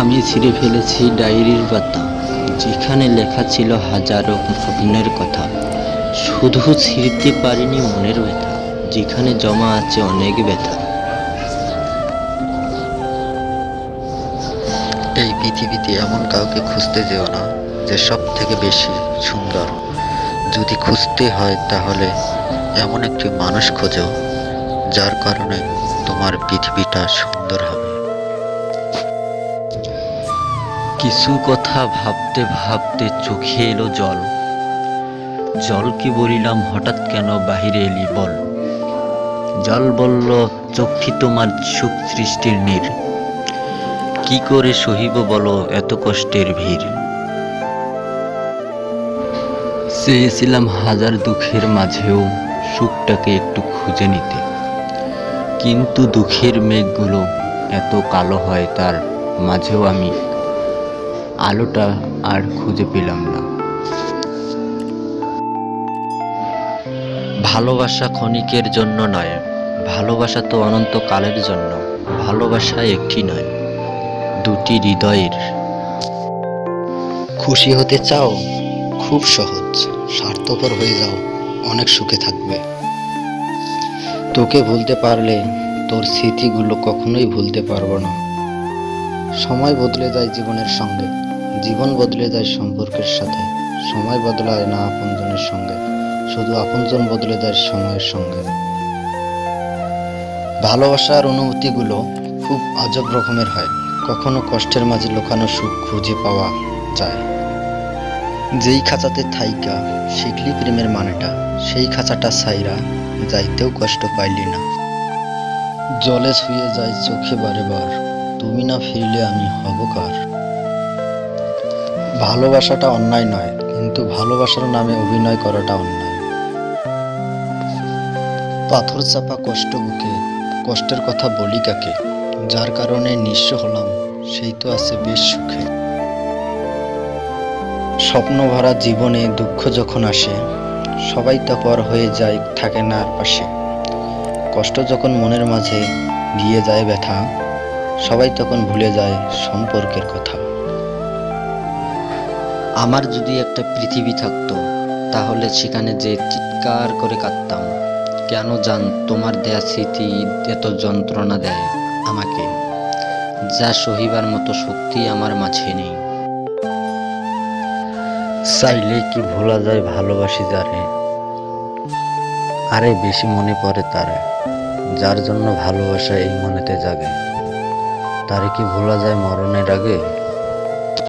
আমি ছিঁড়ে ফেলেছি ডায়েরির পাতা, যেখানে লেখা ছিল হাজারো স্বপ্নের কথা। শুধু ছিঁড়তে পারিনি মনের ব্যথা, যেখানে জমা আছে অনেক ব্যথা। এই পৃথিবীতে এমন কাউকে খুঁজতে যেও না যে সব থেকে বেশি সুন্দর। যদি খুঁজতে হয় তাহলে এমন একটি মানুষ খোঁজো যার কারণে তোমার পৃথিবীটা সুন্দর হবে। কিছু কথা ভাবতে ভাবতে চোখে এলো জল। জলকে বলিলাম, হঠাৎ কেন বাহিরে এলি বল। জল বলল, চোখে তোমার সুখ সৃষ্টির নীর। কি করে সহিব বলো এত কষ্টের ভিড়। চেয়েছিলাম হাজার দুঃখের মাঝেও সুখটাকে একটু খুঁজে নিতে, কিন্তু দুঃখের মেঘগুলো এত কালো হয়, তার মাঝেও আমি আলোটা আর খুঁজে পেলাম না। ভালোবাসা ক্ষণিকের জন্য নয়, ভালোবাসা তো অনন্তকালের জন্য। ভালোবাসা একটি নয়, দুটি হৃদয়ের। খুশি হতে চাও? খুব সহজ, স্বার্থপর হয়ে যাও, অনেক সুখে থাকবে। তোকে ভুলতে পারলে তোর স্মৃতিগুলো কখনোই ভুলতে পারবো না। সময় বদলে যায় জীবনের সঙ্গে, জীবন বদলে যায় সম্পর্কের সাথে। সময় বদলায় না আপনজনের সঙ্গে, শুধু আপনজন বদলে যায় সময়ের সঙ্গে। ভালোবাসার অনুভূতিগুলো খুব আজব রকমের হয়। কখনো কষ্টের মাঝে লুকানো সুখ খুঁজে পাওয়া যায়। যেই খাঁচাতে থাইকা শিখলি প্রেমের মানেটা, সেই খাঁচাটা ছাইরা যাইতেও কষ্ট পাইলি না। জলে ছুঁয়ে যায় চোখে বারে বার, তুমি না ফিরলে আমি হব কার। ভালোবাসাটা অন্যায় নয়, কিন্তু ভালোবাসার নামে অভিনয় করাটা অন্যায়। পাথর চাপা কষ্ট বুকে, কষ্টের কথা বলি কাকে। যার কারণে নিঃস্ব হলাম, সেই তো আছে বেশ সুখে। স্বপ্ন ভরা জীবনে দুঃখ যখন আসে, সবাই তা পর হয়ে যায়, থাকে না আর পাশে। কষ্ট যখন মনের মাঝে দিয়ে যায় ব্যথা, সবাই তখন ভুলে যায় সম্পর্কের কথা। আমার যদি একটা পৃথিবী থাকতো, তাহলে সেখানে যে চিৎকার করে কাঁদতাম। কেন জান তোমার দেয়া স্মৃতি এত যন্ত্রণা দেয় আমাকে, যা সহিবার মতো শক্তি আমার মাঝে নেই। চাইলে কি ভোলা যায় ভালোবাসি যারে, আরে বেশি মনে পড়ে তারে, যার জন্য ভালোবাসা এই মনেতে জাগে। তারে কি ভোলা যায় মরণের আগে।